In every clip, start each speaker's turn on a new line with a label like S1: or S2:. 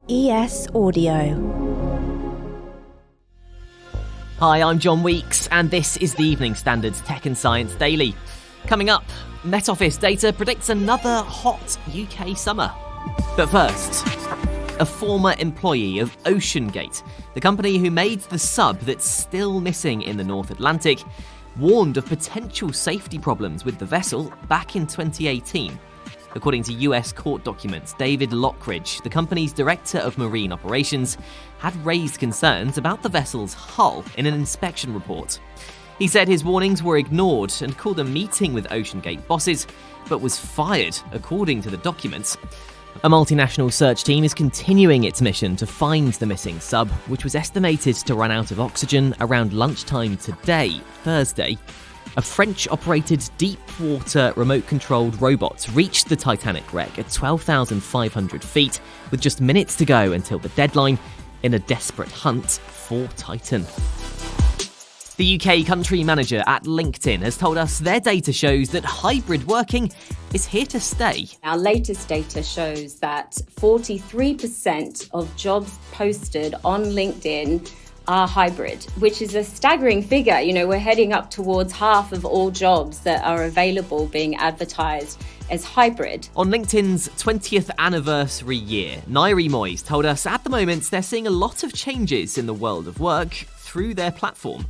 S1: ES Audio.
S2: Hi, I'm John Weeks, and this is the Evening Standard's Tech and Science Daily. Coming up, Met Office data predicts another hot UK summer. But first, a former employee of OceanGate, the company who made the sub that's still missing in the North Atlantic, warned of potential safety problems with the vessel back in 2018. According to US court documents, David Lockridge, the company's director of marine operations, had raised concerns about the vessel's hull in an inspection report. He said his warnings were ignored and called a meeting with OceanGate bosses, but was fired, according to the documents. A multinational search team is continuing its mission to find the missing sub, which was estimated to run out of oxygen around lunchtime today, Thursday. A French-operated deep-water remote-controlled robot reached the Titanic wreck at 12,500 feet, with just minutes to go until the deadline, in a desperate hunt for Titan. The UK country manager at LinkedIn has told us their data shows that hybrid working is here to stay.
S3: Our latest data shows that 43% of jobs posted on LinkedIn are hybrid, which is a staggering figure. You know, we're heading up towards half of all jobs that are available being advertised as hybrid.
S2: On LinkedIn's 20th anniversary year, Nairi Moyes told us at the moment they're seeing a lot of changes in the world of work through their platform.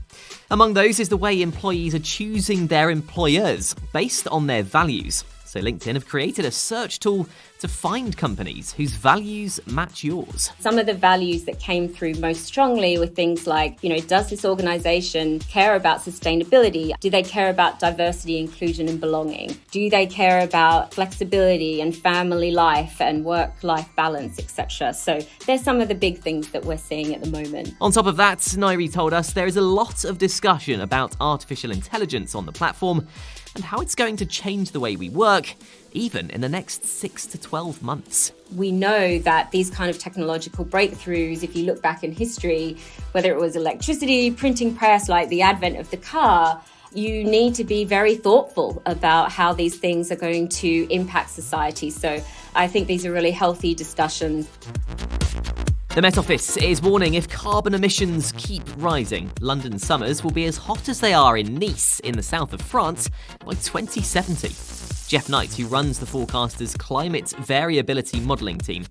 S2: Among those is the way employees are choosing their employers based on their values. So LinkedIn have created a search tool to find companies whose values match yours.
S3: Some of the values that came through most strongly were things like, does this organization care about sustainability? Do they care about diversity, inclusion, and belonging? Do they care about flexibility and family life and work-life balance, etc.? So there's some of the big things that we're seeing at the moment.
S2: On top of that, Nairi told us there is a lot of discussion about artificial intelligence on the platform and how it's going to change the way we work, even in the next 6 to 12 months.
S3: We know that these kind of technological breakthroughs, if you look back in history, whether it was electricity, printing press, like the advent of the car, you need to be very thoughtful about how these things are going to impact society. So I think these are really healthy discussions.
S2: The Met Office is warning if carbon emissions keep rising, London summers will be as hot as they are in Nice in the south of France by 2070. Jeff Knight, who runs the forecaster's climate variability modelling team,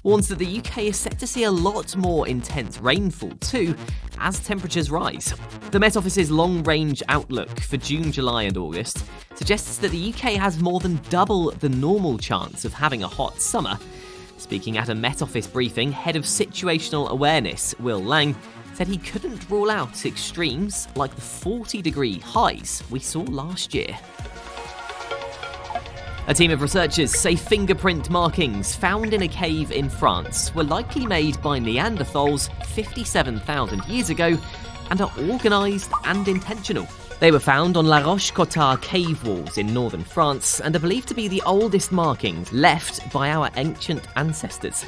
S2: warns that the UK is set to see a lot more intense rainfall too as temperatures rise. The Met Office's long-range outlook for June, July and August suggests that the UK has more than double the normal chance of having a hot summer. Speaking at a Met Office briefing, Head of Situational Awareness, Will Lang, said he couldn't rule out extremes like the 40-degree highs we saw last year. A team of researchers say fingerprint markings found in a cave in France were likely made by Neanderthals 57,000 years ago and are organised and intentional. They were found on La Roche-Cotard cave walls in northern France and are believed to be the oldest markings left by our ancient ancestors.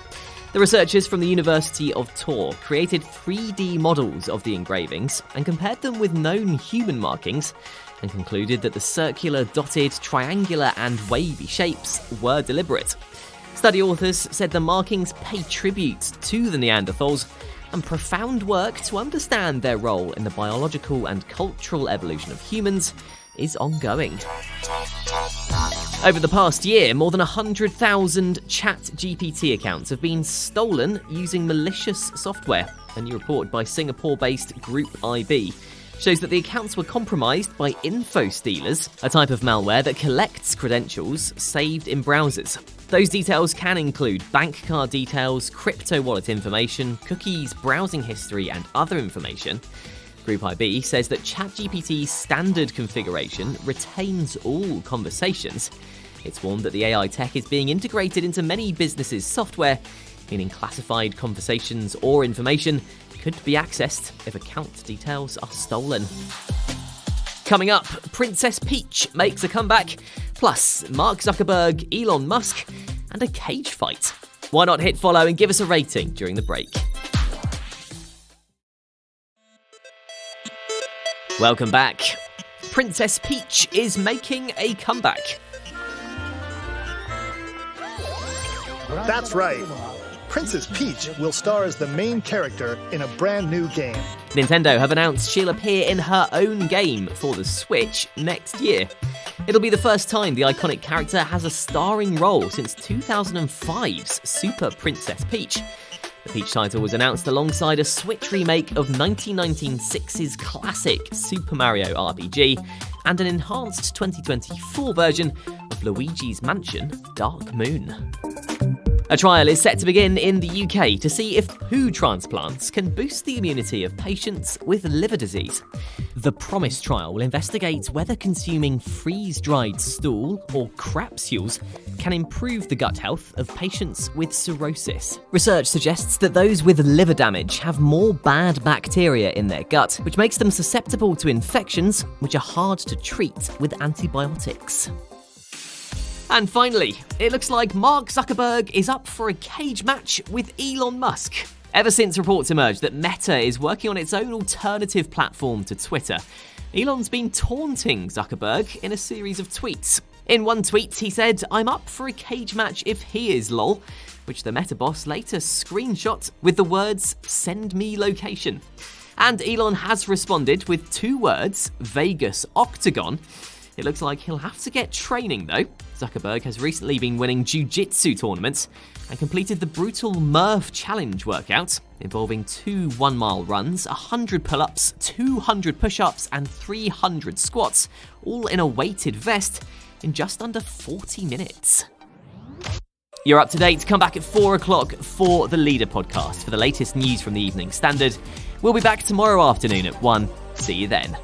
S2: The researchers from the University of Tours created 3D models of the engravings and compared them with known human markings and concluded that the circular, dotted, triangular and wavy shapes were deliberate. Study authors said the markings pay tribute to the Neanderthals and profound work to understand their role in the biological and cultural evolution of humans is ongoing. Over the past year, more than 100,000 ChatGPT accounts have been stolen using malicious software. A new report by Singapore-based Group IB shows that the accounts were compromised by info stealers, a type of malware that collects credentials saved in browsers. Those details can include bank card details, crypto wallet information, cookies, browsing history, and other information. Group IB says that ChatGPT's standard configuration retains all conversations. It's warned that the AI tech is being integrated into many businesses' software, meaning classified conversations or information could be accessed if account details are stolen. Coming up, Princess Peach makes a comeback, plus Mark Zuckerberg, Elon Musk, and a cage fight. Why not hit follow and give us a rating during the break? Welcome back. Princess Peach is making a comeback.
S4: That's right.
S1: Princess Peach will star as the main character in a brand new game.
S2: Nintendo have announced she'll appear in her own game for the Switch next year. It'll be the first time the iconic character has a starring role since 2005's Super Princess Peach. The Peach title was announced alongside a Switch remake of 1996's classic Super Mario RPG and an enhanced 2024 version of Luigi's Mansion Dark Moon. A trial is set to begin in the UK to see if poo transplants can boost the immunity of patients with liver disease. The PROMISE trial will investigate whether consuming freeze-dried stool or crapsules can improve the gut health of patients with cirrhosis. Research suggests that those with liver damage have more bad bacteria in their gut, which makes them susceptible to infections which are hard to treat with antibiotics. And finally, it looks like Mark Zuckerberg is up for a cage match with Elon Musk. Ever since reports emerged that Meta is working on its own alternative platform to Twitter, Elon's been taunting Zuckerberg in a series of tweets. In one tweet, he said, "I'm up for a cage match if he is, lol," which the Meta boss later screenshot with the words, "send me location." And Elon has responded with 2 words, Vegas Octagon. It looks like he'll have to get training though. Zuckerberg has recently been winning jiu-jitsu tournaments and completed the brutal Murph Challenge workout, involving 2 one-mile runs, 100 pull-ups, 200 push-ups and 300 squats, all in a weighted vest in just under 40 minutes. You're up to date. Come back at 4 o'clock for the Leader podcast for the latest news from the Evening Standard. We'll be back tomorrow afternoon at 1. See you then.